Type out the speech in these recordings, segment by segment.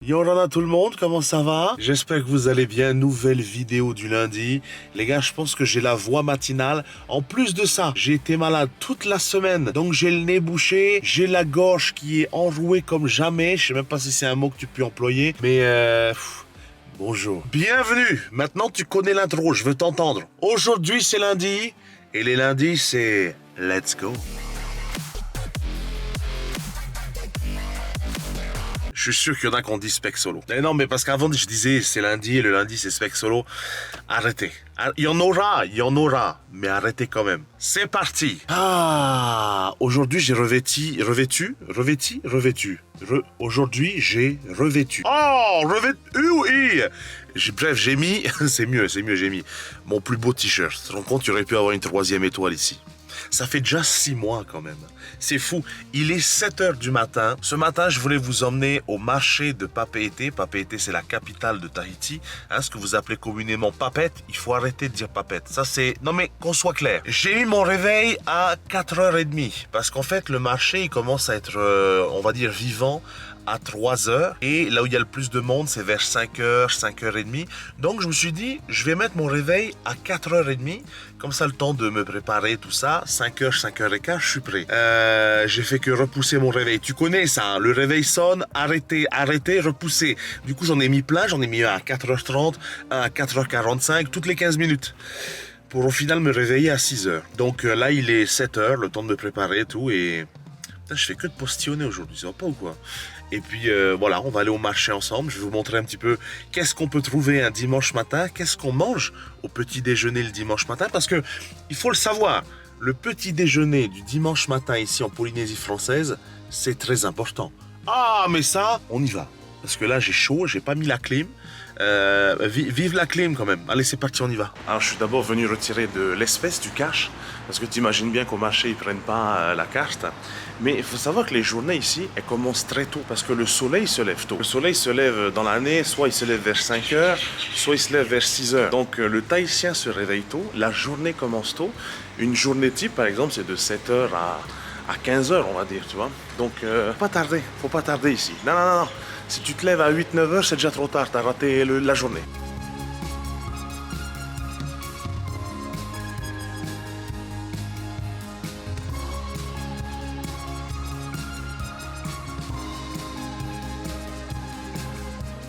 Yorana tout le monde, comment ça va? J'espère que vous allez bien, nouvelle vidéo du lundi. Les gars, je pense que j'ai la voix matinale. En plus de ça, j'ai été malade toute la semaine, donc j'ai le nez bouché, j'ai la gorge qui est enrouée comme jamais. Je sais même pas si c'est un mot que tu peux employer, mais bonjour. Bienvenue, maintenant tu connais l'intro, je veux t'entendre. Aujourd'hui c'est lundi, et les lundis c'est let's go. Je suis sûr qu'il y en a qui ont dit spec solo. Et non, mais parce qu'avant, je disais c'est lundi et le lundi, c'est spec solo. Arrêtez. Il y en aura, mais arrêtez quand même. C'est parti. Aujourd'hui, j'ai revêtu. Aujourd'hui, j'ai revêtu. Oh, revêtu, oui. Bref, j'ai mis, c'est mieux, j'ai mis mon plus beau t-shirt. Tu te rends compte, tu aurais pu avoir une 3e étoile ici. Ça fait déjà 6 mois quand même. C'est fou. Il est 7h du matin. Ce matin, je voulais vous emmener au marché de Papeete. Papeete, c'est la capitale de Tahiti. Ce que vous appelez communément Papette. Il faut arrêter de dire Papette. Ça, c'est... Non, mais qu'on soit clair. J'ai mis mon réveil à 4h30. Parce qu'en fait, le marché, il commence à être, on va dire, vivant à 3h. Et là où il y a le plus de monde, c'est vers 5h, 5h30. Donc, je me suis dit, je vais mettre mon réveil à 4h30. Comme ça, le temps de me préparer, tout ça. 5h, 5h15, je suis prêt. J'ai fait que repousser mon réveil. Tu connais ça, hein? Le réveil sonne, arrêtez, repousser. Du coup, j'en ai mis plein. J'en ai mis un à 4h30, un à 4h45, toutes les 15 minutes. Pour au final me réveiller à 6h. Donc là, il est 7h, le temps de me préparer et tout. Et putain, je fais que de postillonner aujourd'hui, ça va pas ou quoi? Et puis voilà, on va aller au marché ensemble. Je vais vous montrer un petit peu qu'est-ce qu'on peut trouver un dimanche matin, qu'est-ce qu'on mange au petit déjeuner le dimanche matin. Parce que il faut le savoir, le petit déjeuner du dimanche matin ici en Polynésie française, c'est très important. Ah, mais ça, on y va. Parce que là, j'ai chaud, j'ai pas mis la clim. Vive la clim quand même. Allez, c'est parti, on y va. Alors, je suis d'abord venu retirer de l'espèce, du cash. Parce que tu imagines bien qu'au marché, ils prennent pas la carte. Mais il faut savoir que les journées ici, elles commencent très tôt. Parce que le soleil se lève tôt. Le soleil se lève dans l'année, soit il se lève vers 5h, soit il se lève vers 6h. Donc, le Tahitien se réveille tôt. La journée commence tôt. Une journée type, par exemple, c'est de 7h à 15h, on va dire, tu vois. Donc, faut pas tarder ici. Non. Si tu te lèves à 8-9h, c'est déjà trop tard, t'as raté la journée.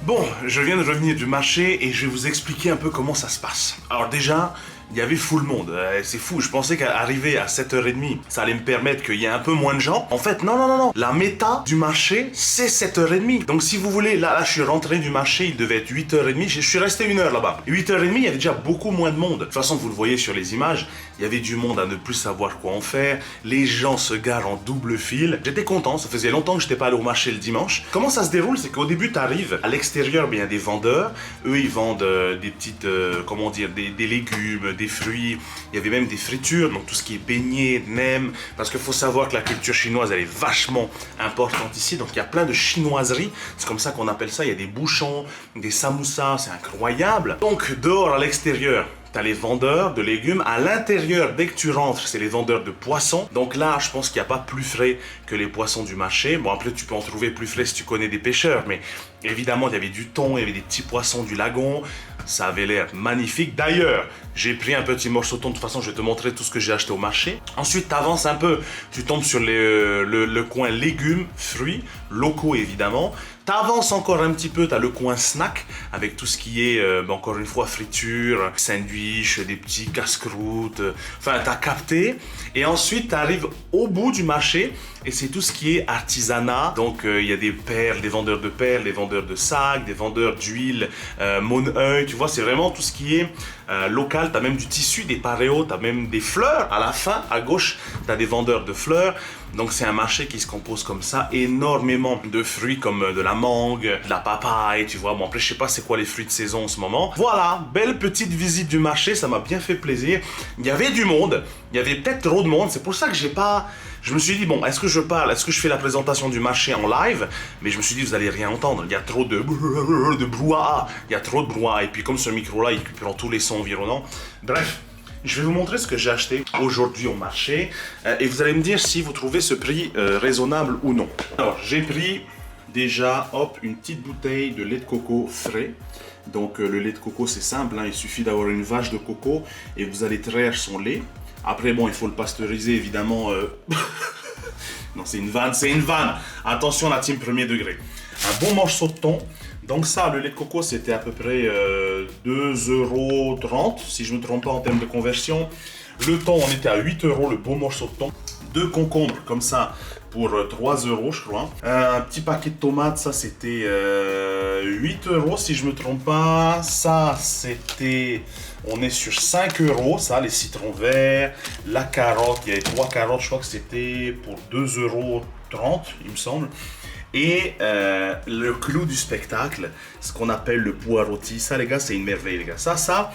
Bon, je viens de revenir du marché et je vais vous expliquer un peu comment ça se passe. Alors déjà, il y avait full monde. C'est fou, je pensais qu'arriver à 7h30, ça allait me permettre qu'il y ait un peu moins de gens. En fait, non. La méta du marché, c'est 7h30. Donc si vous voulez, là, je suis rentré du marché, il devait être 8h30. Je suis resté 1h là-bas. 8h30, il y avait déjà beaucoup moins de monde. De toute façon, vous le voyez sur les images, il y avait du monde à ne plus savoir quoi en faire. Les gens se garent en double file. J'étais content, ça faisait longtemps que je n'étais pas allé au marché le dimanche. Comment ça se déroule? C'est qu'au début, tu arrives à l'extérieur, il y a des vendeurs. Eux, ils vendent des petites, comment dire, des légumes, des fruits, il y avait même des fritures, donc tout ce qui est beignets, nems, parce qu'il faut savoir que la culture chinoise, elle est vachement importante ici, donc il y a plein de chinoiseries, c'est comme ça qu'on appelle ça, il y a des bouchons, des samoussas, c'est incroyable. Donc dehors à l'extérieur, t'as les vendeurs de légumes. À l'intérieur, dès que tu rentres, c'est les vendeurs de poissons. Donc là, je pense qu'il n'y a pas plus frais que les poissons du marché. Bon, après, tu peux en trouver plus frais si tu connais des pêcheurs. Mais évidemment, il y avait du thon, il y avait des petits poissons du lagon. Ça avait l'air magnifique. D'ailleurs, j'ai pris un petit morceau de thon. De toute façon, je vais te montrer tout ce que j'ai acheté au marché. Ensuite, tu avances un peu. Tu tombes sur le coin légumes, fruits, locaux évidemment. T'avances encore un petit peu, t'as le coin snack avec tout ce qui est, encore une fois, friture, sandwich, des petits casse-croûtes, enfin t'as capté. Et ensuite t'arrives au bout du marché et c'est tout ce qui est artisanat. Donc il y a des perles, des vendeurs de perles, des vendeurs de sacs, des vendeurs d'huile, Monheuil, tu vois, c'est vraiment tout ce qui est local. T'as même du tissu, des paréos, t'as même des fleurs. À la fin, à gauche, t'as des vendeurs de fleurs. Donc c'est un marché qui se compose comme ça, énormément de fruits comme de la mangue, de la papaye, tu vois. Bon après je sais pas c'est quoi les fruits de saison en ce moment. Voilà, belle petite visite du marché, ça m'a bien fait plaisir. Il y avait du monde, il y avait peut-être trop de monde, c'est pour ça que je me suis dit bon, est-ce que je parle, est-ce que je fais la présentation du marché en live? Mais je me suis dit vous allez rien entendre, il y a trop de brouhaha, il y a trop de brouhaha. Et puis comme ce micro là il prend tous les sons environnants. Bref. Je vais vous montrer ce que j'ai acheté aujourd'hui au marché et vous allez me dire si vous trouvez ce prix raisonnable ou non. Alors, j'ai pris Déjà, hop, une petite bouteille de lait de coco frais. Donc le lait de coco c'est simple, hein, il suffit d'avoir une vache de coco et vous allez traire son lait. Après bon, il faut le pasteuriser évidemment. Non, c'est une vanne, c'est une vanne. Attention la team premier degré. Un bon morceau de thon. Donc ça, le lait de coco c'était à peu près 2,30 € si je ne me trompe pas en termes de conversion. Le thon, on était à 8 € le beau morceau de thon. 2 concombres comme ça pour 3 € je crois. Un petit paquet de tomates, ça c'était 8 € si je me trompe pas. Ça c'était, on est sur 5 €, ça, les citrons verts, la carotte, il y avait 3 carottes, je crois que c'était pour 2,30 € il me semble. Et le clou du spectacle, ce qu'on appelle le pois rôti, ça les gars c'est une merveille les gars. Ça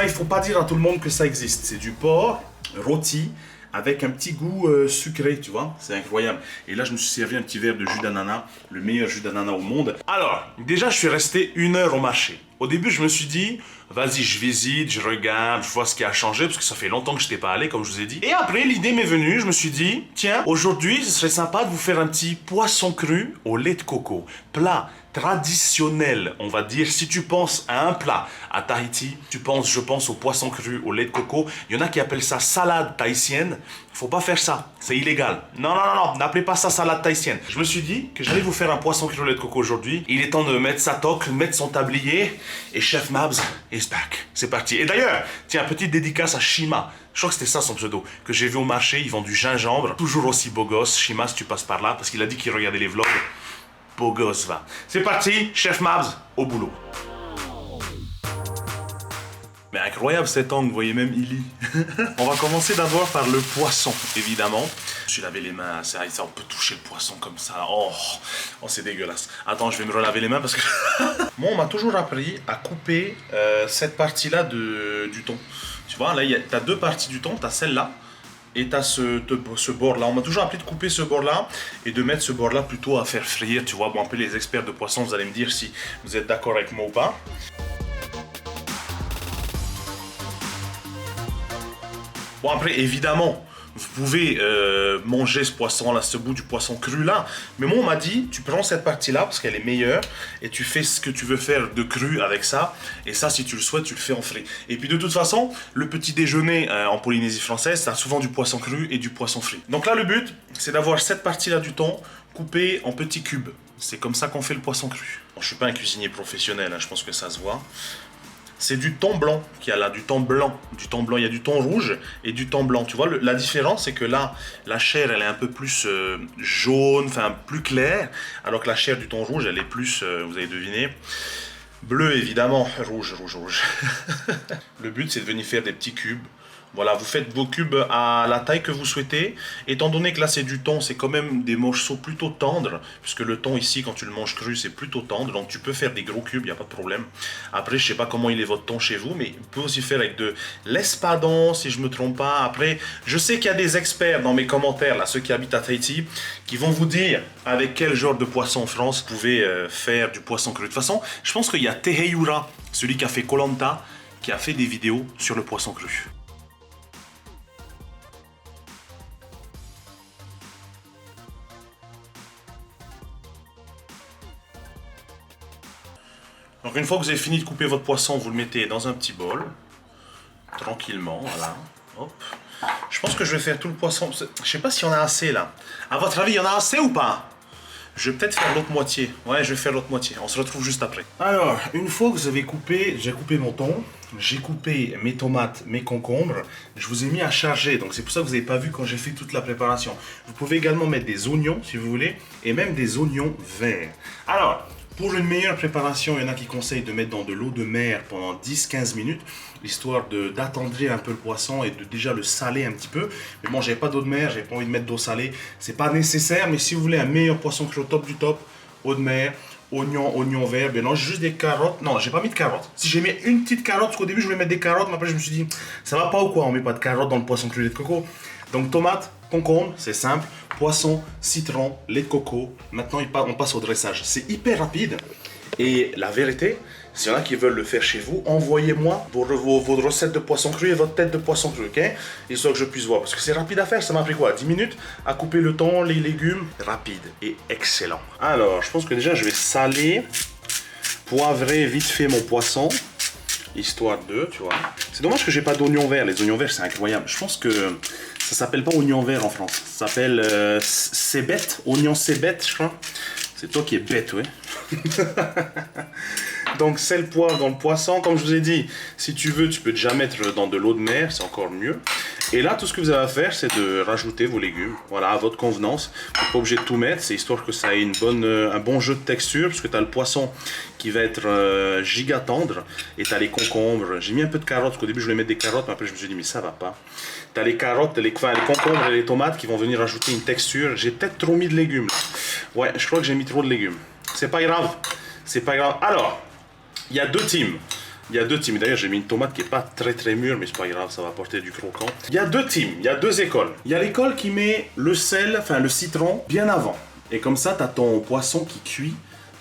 il faut pas dire à tout le monde que ça existe. C'est du porc rôti avec un petit goût sucré, tu vois, c'est incroyable. Et là, je me suis servi un petit verre de jus d'ananas, le meilleur jus d'ananas au monde. Alors, déjà, je suis resté 1 heure au marché. Au début, je me suis dit, vas-y, je visite, je regarde, je vois ce qui a changé, parce que ça fait longtemps que je n'étais pas allé, comme je vous ai dit. Et après, l'idée m'est venue, je me suis dit, tiens, aujourd'hui, ce serait sympa de vous faire un petit poisson cru au lait de coco. Plat traditionnel, on va dire. Si tu penses à un plat à Tahiti, je pense au poisson cru au lait de coco. Il y en a qui appellent ça salade tahitienne. Faut pas faire ça, c'est illégal. Non, n'appelez pas ça salade tahitienne. Je me suis dit que j'allais vous faire un poisson cru au lait de coco aujourd'hui. Il est temps de mettre sa toque, mettre son tablier, et Chef Mabs is back. C'est parti. Et d'ailleurs, tiens, petite dédicace à Shima. Je crois que c'était ça son pseudo, que j'ai vu au marché. Ils vendent du gingembre, toujours aussi beau gosse. Shima, si tu passes par là, parce qu'il a dit qu'il regardait les vlogs. Beau gosse, va. C'est parti, Chef Mabs, au boulot. Mais incroyable cet angle, vous voyez même Illy. On va commencer d'abord par le poisson, évidemment. Je suis lavé les mains, ça, on peut toucher le poisson comme ça. Oh, c'est dégueulasse. Attends, je vais me relaver les mains parce que... Moi, on m'a toujours appris à couper cette partie-là du thon. Tu vois, là, t'as 2 parties du thon, t'as celle-là. Et tu as ce bord-là. On m'a toujours appris de couper ce bord-là et de mettre ce bord-là plutôt à faire frire. Tu vois, bon, un peu les experts de poisson, vous allez me dire si vous êtes d'accord avec moi ou pas. Bon, après, évidemment, vous pouvez manger ce poisson-là, ce bout du poisson cru-là. Mais moi, on m'a dit, tu prends cette partie-là parce qu'elle est meilleure et tu fais ce que tu veux faire de cru avec ça. Et ça, si tu le souhaites, tu le fais en frit. Et puis, de toute façon, le petit déjeuner en Polynésie française, ça a souvent du poisson cru et du poisson frit. Donc là, le but, c'est d'avoir cette partie-là du thon coupée en petits cubes. C'est comme ça qu'on fait le poisson cru. Bon, je suis pas un cuisinier professionnel, hein, je pense que ça se voit. C'est du thon blanc qu'il y a là, du thon blanc. Du thon blanc, il y a du thon rouge et du thon blanc. Tu vois, la différence, c'est que là, la chair, elle est un peu plus jaune, enfin plus claire, alors que la chair du thon rouge, elle est plus, vous avez deviné, bleu évidemment, rouge. Le but, c'est de venir faire des petits cubes. Voilà, vous faites vos cubes à la taille que vous souhaitez. Étant donné que là c'est du thon, c'est quand même des morceaux plutôt tendres. Puisque le thon ici, quand tu le manges cru, c'est plutôt tendre. Donc tu peux faire des gros cubes, il n'y a pas de problème. Après, je sais pas comment il est votre thon chez vous, mais vous pouvez aussi faire avec de l'espadon, si je me trompe pas. Après, je sais qu'il y a des experts dans mes commentaires, là, ceux qui habitent à Tahiti, qui vont vous dire avec quel genre de poisson en France vous pouvez faire du poisson cru. De toute façon, je pense qu'il y a Teheyura, celui qui a fait Koh Lanta, qui a fait des vidéos sur le poisson cru. Donc une fois que vous avez fini de couper votre poisson, vous le mettez dans un petit bol, tranquillement, voilà, hop. Je pense que je vais faire tout le poisson, je sais pas s'il y en a assez là. À votre avis, il y en a assez ou pas? Je vais peut-être faire l'autre moitié, ouais je vais faire l'autre moitié, on se retrouve juste après. Alors, une fois que vous avez coupé, j'ai coupé mon thon, j'ai coupé mes tomates, mes concombres, je vous ai mis à charger, donc c'est pour ça que vous n'avez pas vu quand j'ai fait toute la préparation. Vous pouvez également mettre des oignons si vous voulez, et même des oignons verts. Alors, pour une meilleure préparation, il y en a qui conseillent de mettre dans de l'eau de mer pendant 10-15 minutes, histoire d'attendrir un peu le poisson et de déjà le saler un petit peu. Mais bon, j'avais pas d'eau de mer, j'avais pas envie de mettre d'eau salée, c'est pas nécessaire, mais si vous voulez un meilleur poisson cru au top du top, eau de mer, oignons verts, ben non, juste des carottes. Non, j'ai pas mis de carottes. Si j'ai mis une petite carotte, parce qu'au début je voulais mettre des carottes, mais après je me suis dit, ça va pas ou quoi, on met pas de carottes dans le poisson cru lait de coco. Donc tomate, concombre, c'est simple, poisson, citron, lait de coco. Maintenant on passe au dressage. C'est hyper rapide Et la vérité, s'il y en a qui veulent le faire chez vous, envoyez-moi vos recettes de poisson cru et votre tête de poisson cru, ok? Histoire que je puisse voir. Parce que c'est rapide à faire, ça m'a pris quoi? 10 minutes à couper le thon, les légumes. Rapide et excellent. Alors, je pense que déjà, je vais saler, poivrer vite fait mon poisson. Histoire de, tu vois. C'est dommage que j'ai pas d'oignons verts. Les oignons verts, c'est incroyable. Je pense que ça s'appelle pas oignon vert en France. Ça s'appelle cébette, oignon cébette, je crois. C'est toi qui es bête, ouais. Donc sel, poivre dans le poisson, comme je vous ai dit, si tu veux, tu peux déjà mettre dans de l'eau de mer, c'est encore mieux. Et là, tout ce que vous avez à faire, c'est de rajouter vos légumes, voilà, à votre convenance. Vous n'êtes pas obligé de tout mettre, c'est histoire que ça ait un bon jeu de texture, parce que tu as le poisson qui va être giga tendre, et tu as les concombres. J'ai mis un peu de carottes, parce qu'au début je voulais mettre des carottes, mais après je me suis dit, mais ça va pas. Tu as les carottes, les concombres et les tomates qui vont venir ajouter une texture. J'ai peut-être trop mis de légumes. Ouais, je crois que j'ai mis trop de légumes. C'est pas grave, c'est pas grave. Alors, il y a deux teams. Il y a deux teams. D'ailleurs, j'ai mis une tomate qui n'est pas très mûre, mais c'est pas grave, ça va apporter du croquant. Il y a deux teams, il y a deux écoles. Il y a l'école qui met le sel, enfin le citron, bien avant. Et comme ça, tu as ton poisson qui cuit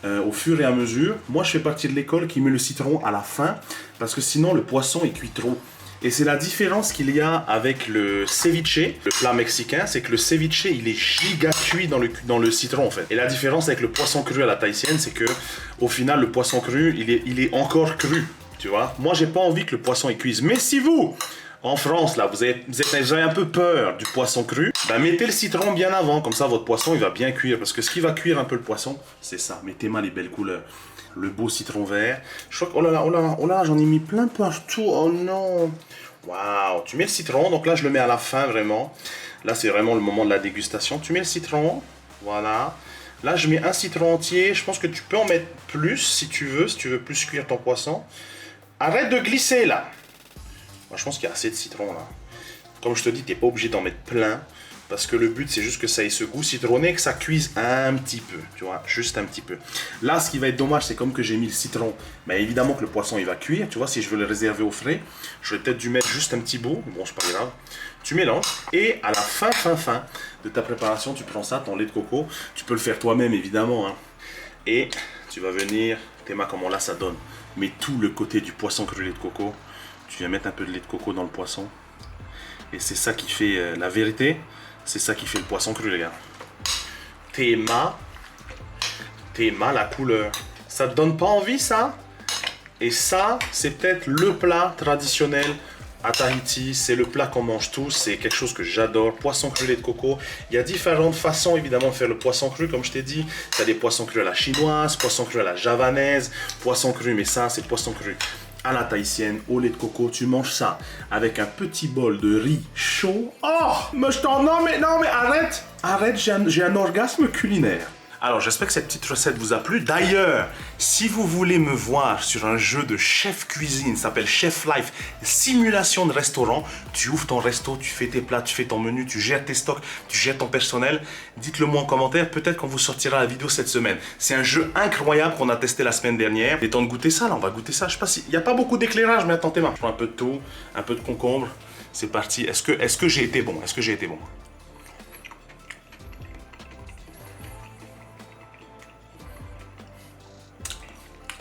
au fur et à mesure. Moi, je fais partie de l'école qui met le citron à la fin, parce que sinon, le poisson, il cuit trop. Et c'est la différence qu'il y a avec le ceviche, le plat mexicain, c'est que le ceviche, il est giga cuit dans le citron en fait. Et la différence avec le poisson cru à la tahitienne, c'est que au final, le poisson cru, il est encore cru, tu vois. Moi, j'ai pas envie que le poisson il cuise. Mais si vous, en France, là, vous avez un peu peur du poisson cru, ben mettez le citron bien avant, comme ça votre poisson il va bien cuire. Parce que ce qui va cuire un peu le poisson, c'est ça. Mettez-moi les belles couleurs. Le beau citron vert. Je crois que, oh là, j'en ai mis plein partout. Oh non. Waouh. Tu mets le citron, donc là je le mets à la fin vraiment. Là c'est vraiment le moment de la dégustation. Tu mets le citron, voilà. Là je mets un citron entier. Je pense que tu peux en mettre plus si tu veux plus cuire ton poisson. Arrête de glisser là. Moi, je pense qu'il y a assez de citron là. Comme je te dis, tu n'es pas obligé d'en mettre plein. Parce que le but, c'est juste que ça ait ce goût citronné, que ça cuise un petit peu, tu vois, juste un petit peu. Là, ce qui va être dommage, c'est comme que j'ai mis le citron, mais évidemment que le poisson, il va cuire, tu vois, si je veux le réserver au frais, je vais peut-être dû mettre juste un petit bout, bon, c'est pas grave. Tu mélanges, et à la fin de ta préparation, tu prends ça, ton lait de coco, tu peux le faire toi-même, évidemment, hein. Et tu vas venir, Théma, comment là, ça donne, mais tout le côté du poisson cru lait de coco, tu viens mettre un peu de lait de coco dans le poisson, et c'est ça qui fait la vérité. C'est ça qui fait le poisson cru, les gars. Théma, la couleur. Ça te donne pas envie, ça? Et ça, c'est peut-être le plat traditionnel à Tahiti. C'est le plat qu'on mange tous. C'est quelque chose que j'adore. Poisson cru, lait de coco. Il y a différentes façons, évidemment, de faire le poisson cru, comme je t'ai dit. Tu as des poissons crus à la chinoise, poisson cru à la javanaise, poisson cru, mais ça, c'est poisson cru à la tahitienne, au lait de coco. Tu manges ça avec un petit bol de riz chaud. Oh, mais non mais arrête, j'ai un orgasme culinaire. Alors, j'espère que cette petite recette vous a plu. D'ailleurs, si vous voulez me voir sur un jeu de chef cuisine, ça s'appelle Chef Life, simulation de restaurant, tu ouvres ton resto, tu fais tes plats, tu fais ton menu, tu gères tes stocks, tu gères ton personnel, dites-le moi en commentaire, peut-être qu'on vous sortira la vidéo cette semaine. C'est un jeu incroyable qu'on a testé la semaine dernière. Il est temps de goûter ça, là, on va goûter ça. Je sais pas si... Il n'y a pas beaucoup d'éclairage, mais attendez, je prends un peu de tout, un peu de concombre. C'est parti. Est-ce que j'ai été bon? Est-ce que j'ai été bon?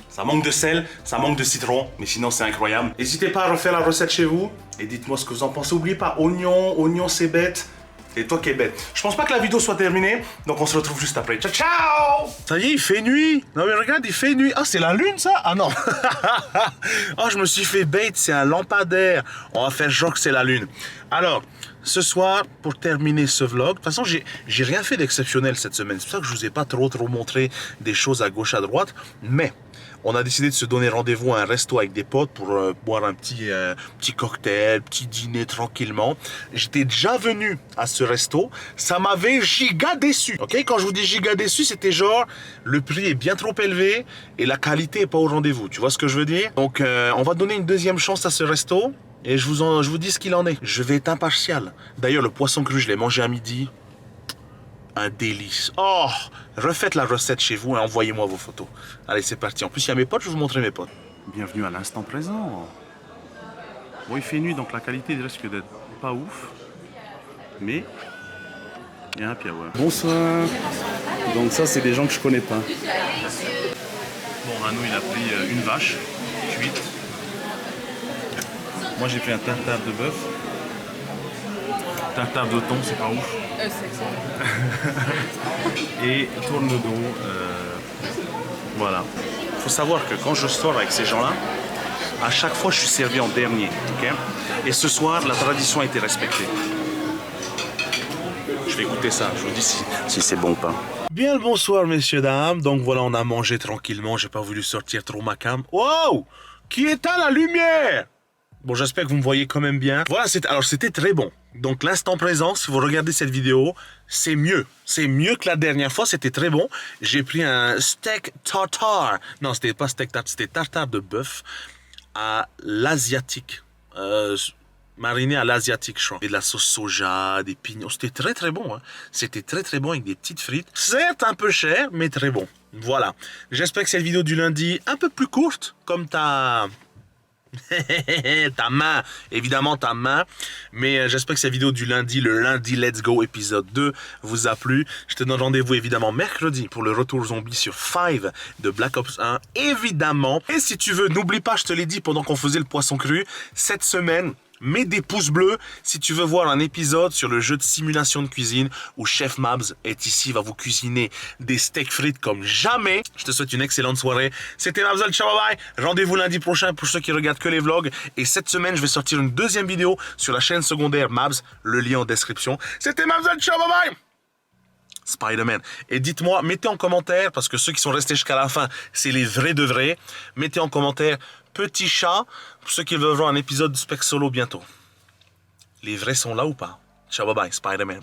Ça manque de sel, ça manque de citron, mais sinon c'est incroyable. N'hésitez pas à refaire la recette chez vous et dites-moi ce que vous en pensez. N'oubliez pas, oignon c'est bête. Et toi qui es bête. Je pense pas que la vidéo soit terminée, donc on se retrouve juste après. Ciao, ciao! Ça y est, il fait nuit. Non mais regarde, il fait nuit. Ah, c'est la lune ça? Ah non. Oh, je me suis fait bait, c'est un lampadaire. On va faire genre que c'est la lune. Alors, ce soir, pour terminer ce vlog, de toute façon, j'ai rien fait d'exceptionnel cette semaine. C'est pour ça que je vous ai pas trop montré des choses à gauche, à droite. Mais on a décidé de se donner rendez-vous à un resto avec des potes pour boire un petit cocktail, petit dîner tranquillement. J'étais déjà venu à ce resto, ça m'avait giga déçu. Ok, quand je vous dis giga déçu, c'était genre le prix est bien trop élevé et la qualité est pas au rendez-vous. Tu vois ce que je veux dire? Donc on va donner une deuxième chance à ce resto et je vous dis ce qu'il en est. Je vais être impartial. D'ailleurs, le poisson cru, je l'ai mangé à midi. Un délice. Oh, refaites la recette chez vous et envoyez-moi vos photos. Allez, c'est parti. En plus, il y a mes potes, je vais vous montrer mes potes. Bienvenue à l'instant présent. Bon, il fait nuit, donc la qualité risque d'être pas ouf. Mais il y a un happy hour. Bonsoir. Donc ça, c'est des gens que je connais pas. Bon, Rano, il a pris une vache cuite. Moi, j'ai pris un tartare de bœuf. Tartare de thon, c'est pas ouf. C'est excellent. Et tourne le dos. Voilà. Il faut savoir que quand je sors avec ces gens-là, à chaque fois, je suis servi en dernier. Okay? Et ce soir, la tradition a été respectée. Je vais goûter ça, je vous dis si c'est bon ou pas. Bien le bonsoir, messieurs, dames. Donc voilà, on a mangé tranquillement. J'ai pas voulu sortir trop ma cam. Wow! Qui éteint la lumière? Bon, j'espère que vous me voyez quand même bien. Voilà, c'était très bon. Donc l'instant présent, si vous regardez cette vidéo, c'est mieux. C'est mieux que la dernière fois, c'était très bon. J'ai pris un steak tartare. Non, c'était pas steak tartare, c'était tartare de bœuf à l'asiatique. Mariné à l'asiatique, je crois. Et de la sauce soja, des pignons. C'était très très bon. Hein. C'était très très bon avec des petites frites. Certes un peu cher, mais très bon. Voilà. J'espère que cette vidéo du lundi, un peu plus courte, comme ta main, évidemment ta main, mais j'espère que cette vidéo du lundi, le lundi Let's Go épisode 2 vous a plu. Je te donne rendez-vous évidemment mercredi pour le retour zombie sur 5 de Black Ops 1, évidemment. Et si tu veux, n'oublie pas, je te l'ai dit pendant qu'on faisait le poisson cru, cette semaine, mets des pouces bleus si tu veux voir un épisode sur le jeu de simulation de cuisine où Chef Mabs est ici, va vous cuisiner des steaks frites comme jamais. Je te souhaite une excellente soirée. C'était Mabs, ciao bye bye. Rendez-vous lundi prochain pour ceux qui regardent que les vlogs. Et cette semaine, je vais sortir une deuxième vidéo sur la chaîne secondaire Mabs, le lien en description. C'était Mabs, ciao bye bye. Spider-Man. Et dites-moi, mettez en commentaire, parce que ceux qui sont restés jusqu'à la fin, c'est les vrais de vrais. Mettez en commentaire petit chat, pour ceux qui veulent voir un épisode de Spec Solo bientôt. Les vrais sont là ou pas? Ciao, bye bye, Spider-Man.